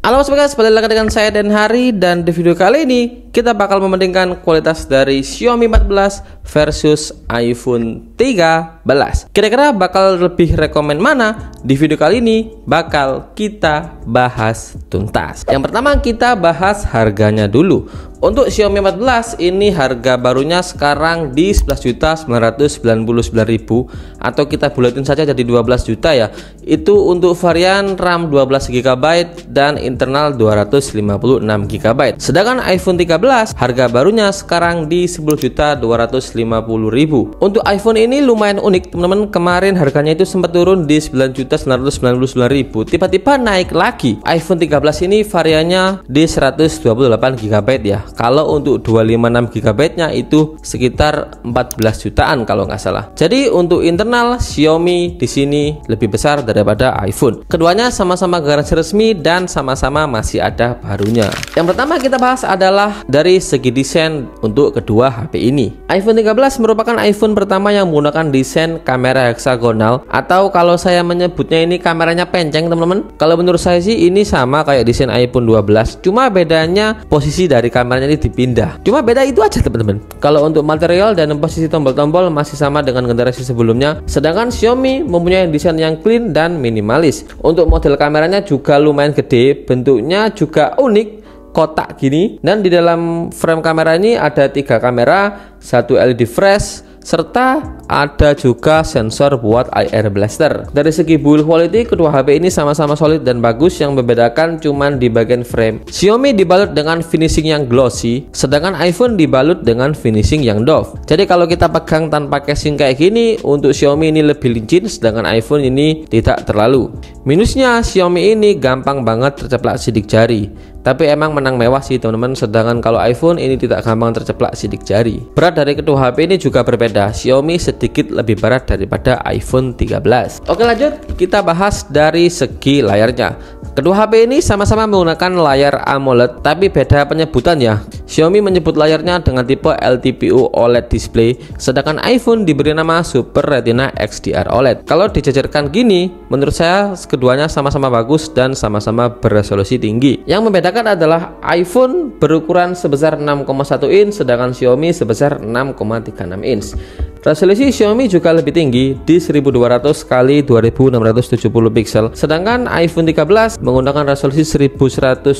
Halo sobat, kembali lagi dengan saya Dan Hari, dan di video kali ini kita bakal membandingkan kualitas dari Xiaomi 14 versus iPhone 13. Kira-kira bakal lebih rekomen mana? Di video kali ini bakal kita bahas tuntas. Yang pertama kita bahas harganya dulu. Untuk Xiaomi 14 ini harga barunya sekarang di 11.999.000 atau kita bulatin saja jadi 12 juta ya. Itu untuk varian RAM 12GB dan internal 256GB. Sedangkan iPhone 13 harga barunya sekarang di 10.250.000. Untuk iPhone ini lumayan unik teman-teman. Kemarin harganya itu sempat turun di 9.999.000, tiba-tiba naik lagi. iPhone 13 ini variannya di 128GB ya. Kalau untuk 256GB nya itu sekitar 14 jutaan kalau nggak salah. Jadi untuk internal Xiaomi di sini lebih besar daripada iPhone. Keduanya sama-sama garansi resmi dan sama-sama masih ada barunya. Yang pertama kita bahas adalah dari segi desain untuk kedua HP ini. iPhone 13 merupakan iPhone pertama yang menggunakan desain kamera heksagonal, atau kalau saya menyebutnya ini kameranya penceng teman-teman. Kalau menurut saya sih ini sama kayak desain iPhone 12, cuma bedanya posisi dari kameranya ini dipindah. Cuma beda itu aja teman-teman. Kalau untuk material dan posisi tombol-tombol masih sama dengan generasi sebelumnya. Sedangkan Xiaomi mempunyai desain yang clean dan minimalis. Untuk model kameranya juga lumayan gede, bentuknya juga unik, kotak gini, dan di dalam frame kamera ini ada 3 kamera, 1 LED flash, serta ada juga sensor buat IR blaster. Dari segi build quality kedua HP ini sama-sama solid dan bagus. Yang membedakan cuman di bagian frame. Xiaomi dibalut dengan finishing yang glossy, sedangkan iPhone dibalut dengan finishing yang doff. Jadi kalau kita pegang tanpa casing kayak gini, untuk Xiaomi ini lebih licin, sedangkan iPhone ini tidak terlalu. Minusnya Xiaomi ini gampang banget terceplak sidik jari. Tapi emang menang mewah sih teman-teman. Sedangkan kalau iPhone ini tidak gampang terceplak sidik jari. Berat dari kedua HP ini juga berbeda. Xiaomi sedikit lebih berat daripada iPhone 13. Oke lanjut, kita bahas dari segi layarnya. Kedua HP ini sama-sama menggunakan layar AMOLED, tapi beda penyebutan ya. Xiaomi menyebut layarnya dengan tipe LTPO OLED display, sedangkan iPhone diberi nama Super Retina XDR OLED. Kalau dijajarkan gini, menurut saya keduanya sama-sama bagus dan sama-sama beresolusi tinggi. Yang membedakan adalah iPhone berukuran sebesar 6,1 inch, sedangkan Xiaomi sebesar 6,36 inch. Resolusi Xiaomi juga lebih tinggi di 1200 x 2670 pixel, sedangkan iPhone 13 menggunakan resolusi 1170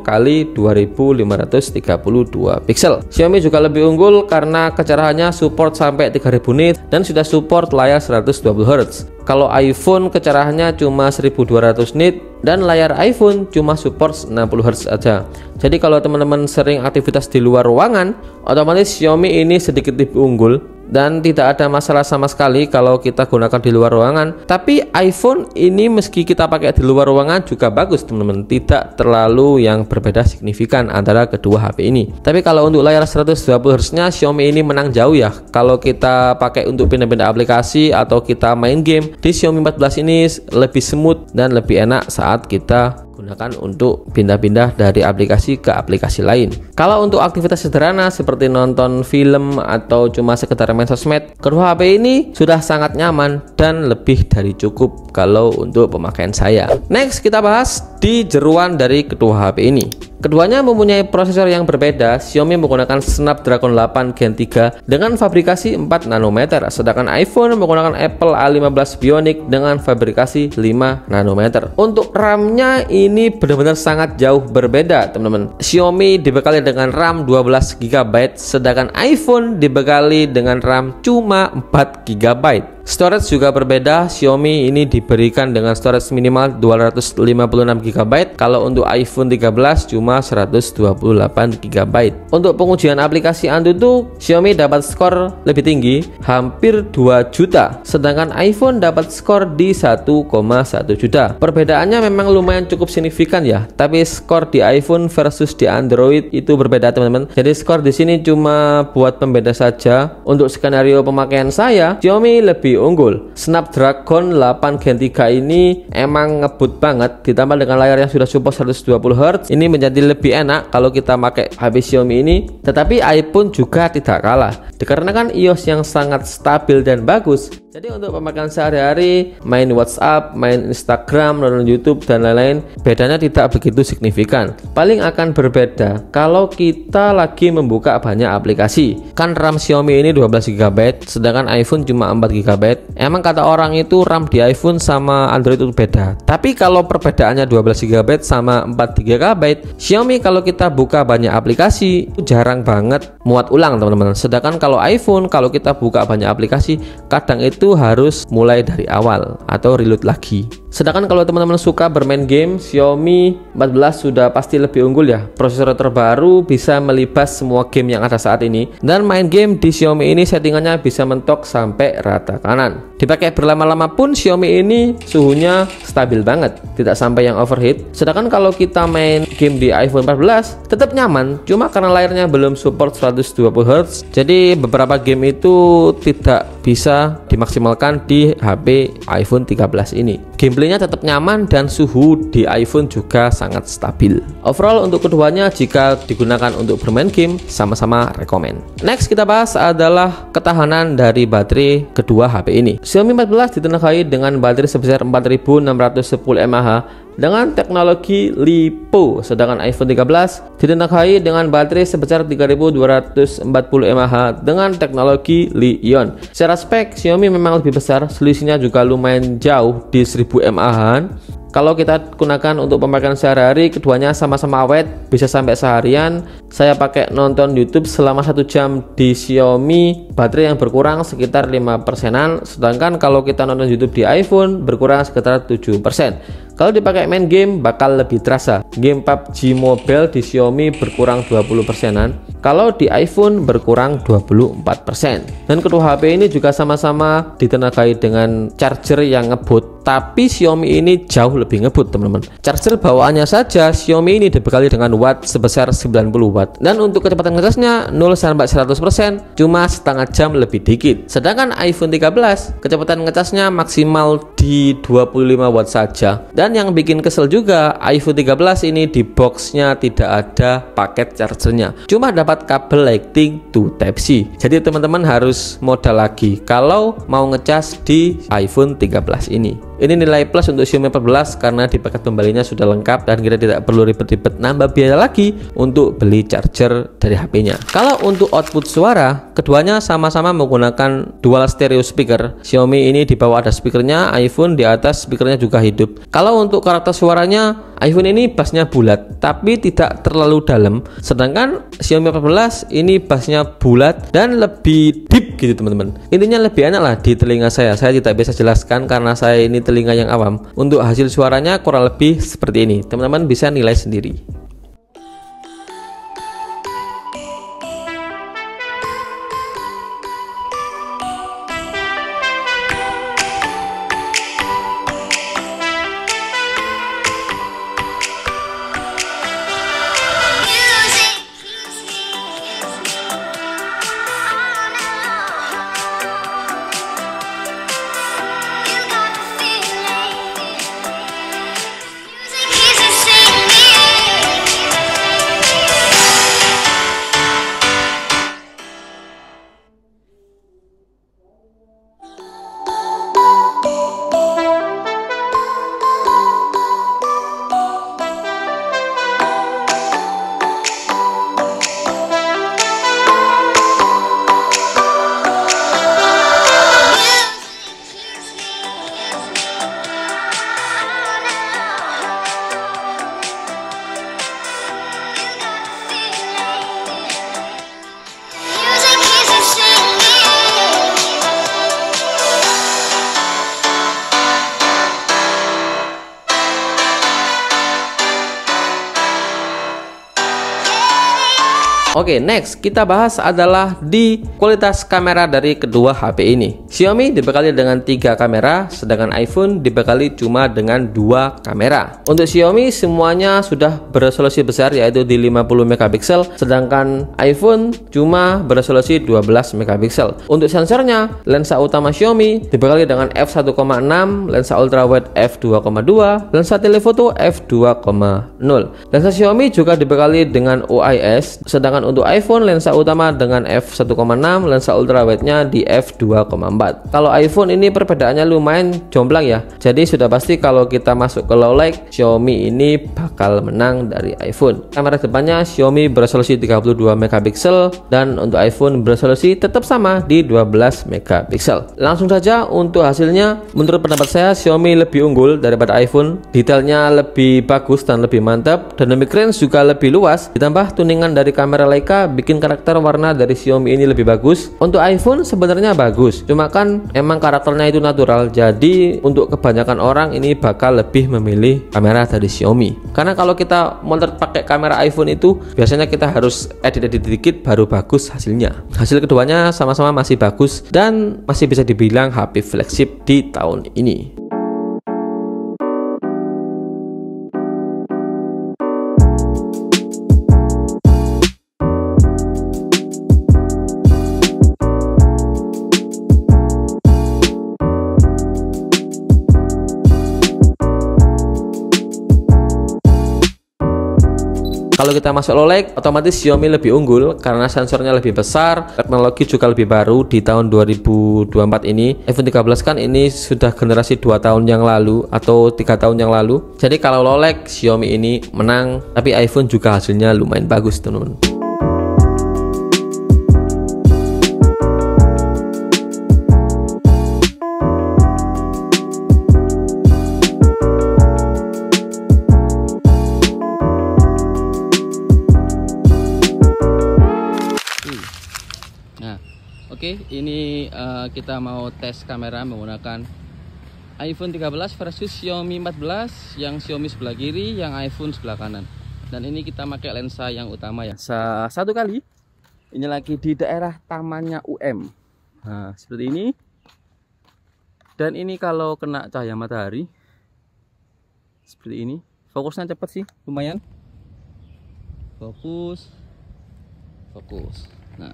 x 2532 pixel. Xiaomi juga lebih unggul karena kecerahannya support sampai 3000 nit dan sudah support layar 120Hz. Kalau iPhone kecerahannya cuma 1200 nit dan layar iPhone cuma support 60Hz aja. Jadi kalau teman-teman sering aktivitas di luar ruangan, otomatis Xiaomi ini sedikit lebih unggul dan tidak ada masalah sama sekali kalau kita gunakan di luar ruangan. Tapi iPhone ini meski kita pakai di luar ruangan juga bagus teman-teman, tidak terlalu yang berbeda signifikan antara kedua HP ini. Tapi kalau untuk layar 120Hz nya Xiaomi ini menang jauh ya. Kalau kita pakai untuk pindah-pindah aplikasi atau kita main game, di Xiaomi 14 ini lebih smooth dan lebih enak saat kita gunakan untuk pindah-pindah dari aplikasi ke aplikasi lain. Kalau untuk aktivitas sederhana seperti nonton film atau cuma sekedar main sosmed, kedua HP ini sudah sangat nyaman dan lebih dari cukup kalau untuk pemakaian saya. Next kita bahas di jeruan dari kedua HP ini. Keduanya mempunyai prosesor yang berbeda. Xiaomi menggunakan Snapdragon 8 Gen 3 dengan fabrikasi 4 nanometer, sedangkan iPhone menggunakan Apple A15 Bionic dengan fabrikasi 5 nanometer. Untuk RAM-nya ini benar-benar sangat jauh berbeda teman-teman. Xiaomi dibekali dengan RAM 12GB, sedangkan iPhone dibekali dengan RAM cuma 4GB. Storage juga berbeda. Xiaomi ini diberikan dengan storage minimal 256GB, kalau untuk iPhone 13 cuma 128GB. Untuk pengujian aplikasi Antutu, Xiaomi dapat skor lebih tinggi, hampir 2 juta, sedangkan iPhone dapat skor di 1,1 juta. Perbedaannya memang lumayan cukup signifikan ya, tapi skor di iPhone versus di Android itu berbeda teman-teman. Jadi skor di sini cuma buat pembeda saja. Untuk skenario pemakaian saya, Xiaomi lebih lebih unggul. Snapdragon 8 Gen 3 ini emang ngebut banget, ditambah dengan layar yang sudah support 120 Hz, ini menjadi lebih enak kalau kita pakai HP Xiaomi ini. Tetapi iPhone juga tidak kalah, dikarenakan iOS yang sangat stabil dan bagus. Jadi untuk pemakaian sehari-hari, main WhatsApp, main Instagram, nonton YouTube dan lain-lain, bedanya tidak begitu signifikan. Paling akan berbeda kalau kita lagi membuka banyak aplikasi. Kan RAM Xiaomi ini 12 GB, sedangkan iPhone cuma 4 GB. Emang kata orang itu RAM di iPhone sama Android itu beda. Tapi kalau perbedaannya 12 GB sama 4 GB, Xiaomi kalau kita buka banyak aplikasi jarang banget muat ulang, teman-teman. Sedangkan kalau iPhone, kalau kita buka banyak aplikasi, kadang itu harus mulai dari awal atau reload lagi. Sedangkan kalau teman-teman suka bermain game, Xiaomi 14 sudah pasti lebih unggul ya. Prosesor terbaru bisa melibas semua game yang ada saat ini, dan main game di Xiaomi ini settingannya bisa mentok sampai rata kanan. Dipakai berlama-lama pun Xiaomi ini suhunya stabil banget, tidak sampai yang overheat. Sedangkan kalau kita main game di iPhone 14 tetap nyaman, cuma karena layarnya belum support 120 Hz, jadi beberapa game itu tidak bisa dimaksimalkan di HP iPhone 13 ini. Gameplaynya tetap nyaman dan suhu di iPhone juga sangat stabil. Overall untuk keduanya jika digunakan untuk bermain game sama-sama rekomen. Next kita bahas adalah ketahanan dari baterai kedua HP ini. Xiaomi 14 ditenagai dengan baterai sebesar 4610 mAh dengan teknologi LiPo, sedangkan iPhone 13 ditenagai dengan baterai sebesar 3240 mAh dengan teknologi Li-ion. Secara spek Xiaomi memang lebih besar, selisihnya juga lumayan jauh di 1000 mAh. Kalau kita gunakan untuk pemakaian sehari-hari, keduanya sama-sama awet, bisa sampai seharian. Saya pakai nonton YouTube selama 1 jam di Xiaomi, baterai yang berkurang sekitar 5%-an, sedangkan kalau kita nonton YouTube di iPhone berkurang sekitar 7%. Kalau dipakai main game bakal lebih terasa. Game PUBG Mobile di Xiaomi berkurang 20%-an, kalau di iPhone berkurang 24%. Dan kedua HP ini juga sama-sama ditenagai dengan charger yang ngebut, tapi Xiaomi ini jauh lebih ngebut, teman-teman. Charger bawaannya saja Xiaomi ini dibekali dengan watt sebesar 90 watt, dan untuk kecepatan ngecasnya 0 sampai 100% cuma setengah jam lebih dikit. Sedangkan iPhone 13 kecepatan ngecasnya maksimal di 25 watt saja. Dan yang bikin kesel juga, iPhone 13 ini di boxnya tidak ada paket chargernya, cuma dapat kabel Lightning to Type-C. Jadi teman-teman harus modal lagi kalau mau ngecas di iPhone 13 ini. Ini nilai plus untuk Xiaomi 14 karena di paket pembelinya sudah lengkap dan kita tidak perlu ribet-ribet nambah biaya lagi untuk beli charger dari HP-nya. Kalau untuk output suara, keduanya sama-sama menggunakan dual stereo speaker. Xiaomi ini di bawah ada speakernya, iPhone di atas speakernya juga hidup. Kalau untuk karakter suaranya, iPhone ini bassnya bulat tapi tidak terlalu dalam, sedangkan Xiaomi 14 ini bassnya bulat dan lebih deep gitu, teman-teman. Intinya lebih enak lah di telinga saya. Saya tidak bisa jelaskan karena saya ini telinga yang awam. Untuk hasil suaranya kurang lebih seperti ini, teman-teman bisa nilai sendiri. Oke, next kita bahas adalah di kualitas kamera dari kedua HP ini. Xiaomi dibekali dengan 3 kamera, sedangkan iPhone dibekali cuma dengan 2 kamera. Untuk Xiaomi semuanya sudah beresolusi besar, yaitu di 50 megapiksel, sedangkan iPhone cuma beresolusi 12 megapiksel. Untuk sensornya, lensa utama Xiaomi dibekali dengan f1,6, lensa ultrawide f2,2, lensa telefoto f2,0. Lensa Xiaomi juga dibekali dengan OIS, sedangkan untuk iPhone lensa utama dengan f1,6, lensa ultrawide-nya di f2,4. Kalau iPhone ini perbedaannya lumayan jomplang ya. Jadi sudah pasti kalau kita masuk ke low light, Xiaomi ini bakal menang dari iPhone. Kamera depannya Xiaomi beresolusi 32 megapiksel dan untuk iPhone beresolusi tetap sama di 12 megapiksel. Langsung saja untuk hasilnya, menurut pendapat saya Xiaomi lebih unggul daripada iPhone. Detailnya lebih bagus dan lebih mantap, dynamic range juga lebih luas, ditambah tuningan dari kamera Leica bikin karakter warna dari Xiaomi ini lebih bagus. Untuk iPhone sebenarnya bagus, cuma kan emang karakternya itu natural, jadi untuk kebanyakan orang ini bakal lebih memilih kamera dari Xiaomi. Karena kalau kita motret pakai kamera iPhone itu biasanya kita harus edit-edit dikit baru bagus hasilnya. Hasil keduanya sama-sama masih bagus dan masih bisa dibilang HP flagship di tahun ini. Kalau kita masuk low light, otomatis Xiaomi lebih unggul karena sensornya lebih besar, teknologi juga lebih baru di tahun 2024 ini. iPhone 13 kan ini sudah generasi 2 tahun yang lalu atau 3 tahun yang lalu. Jadi kalau low light Xiaomi ini menang, tapi iPhone juga hasilnya lumayan bagus, teman-teman. Oke, ini kita mau tes kamera menggunakan iPhone 13 versus Xiaomi 14, yang Xiaomi sebelah kiri, yang iPhone sebelah kanan. Dan ini kita pakai lensa yang utama ya. Satu kali, ini lagi di daerah tamannya UM. Nah, seperti ini. Dan ini kalau kena cahaya matahari, seperti ini. Fokusnya cepat sih, lumayan. Fokus. Nah,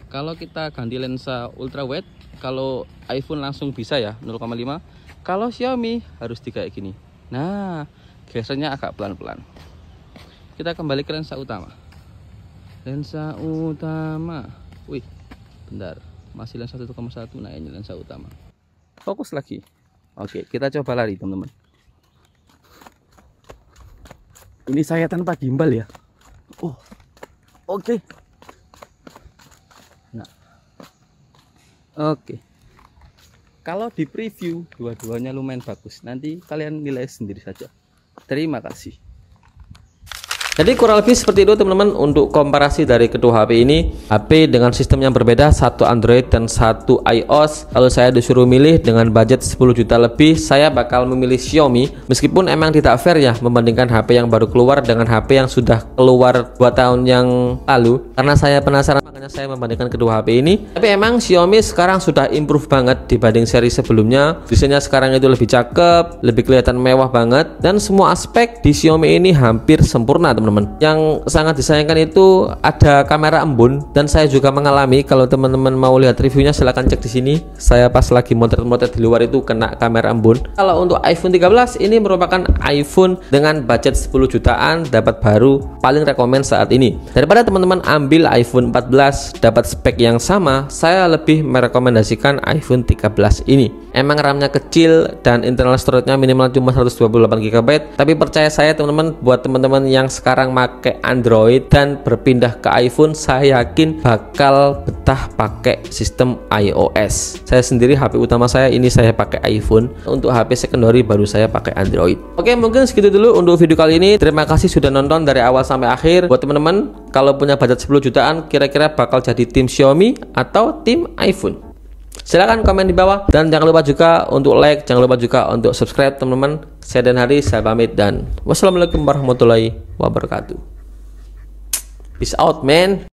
kalau kita ganti lensa ultrawide, kalau iPhone langsung bisa ya 0,5. Kalau Xiaomi harus kayak gini. Nah, gesernya agak pelan-pelan. Kita kembali ke lensa utama. Wih, bentar. Masih lensa 1,1. Nah, ini lensa utama. Fokus lagi. Oke, kita coba lari, teman-teman. Ini saya tanpa gimbal ya. Oh, oke. Oke. Kalau di preview dua-duanya lumayan bagus. Nanti kalian nilai sendiri saja. Terima kasih. Jadi kurang lebih seperti itu teman-teman untuk komparasi dari kedua HP ini. HP dengan sistem yang berbeda, satu Android dan satu iOS. Kalau saya disuruh milih dengan budget 10 juta lebih, saya bakal memilih Xiaomi. Meskipun emang tidak fair ya membandingkan HP yang baru keluar dengan HP yang sudah keluar 2 tahun yang lalu. Karena saya penasaran, makanya saya membandingkan kedua HP ini. Tapi emang Xiaomi sekarang sudah improve banget dibanding seri sebelumnya. Desainnya sekarang itu lebih cakep, lebih kelihatan mewah banget, dan semua aspek di Xiaomi ini hampir sempurna teman-teman. Yang sangat disayangkan itu ada kamera embun, dan saya juga mengalami. Kalau teman-teman mau lihat reviewnya silahkan cek di sini. Saya pas lagi motret-motret di luar itu kena kamera embun. Kalau untuk iPhone 13 ini merupakan iPhone dengan budget 10 jutaan dapat baru, paling rekomen saat ini. Daripada teman-teman ambil iPhone 14 dapat spek yang sama, saya lebih merekomendasikan iPhone 13 ini. Emang RAM-nya kecil dan internal storage-nya minimal cuma 128 GB, tapi percaya saya teman-teman, buat teman-teman yang sekarang pakai Android dan berpindah ke iPhone, saya yakin bakal betah pakai sistem iOS. Saya sendiri HP utama saya ini saya pakai iPhone, untuk HP secondary baru saya pakai Android. Oke, mungkin segitu dulu untuk video kali ini. Terima kasih sudah nonton dari awal sampai akhir. Buat teman-teman, kalau punya budget 10 jutaan, kira-kira bakal jadi tim Xiaomi atau tim iPhone? Silahkan komen di bawah, dan jangan lupa juga untuk like, jangan lupa juga untuk subscribe teman-teman. Saya Dan Hari, saya pamit, dan wassalamualaikum warahmatullahi wabarakatuh. Peace out man.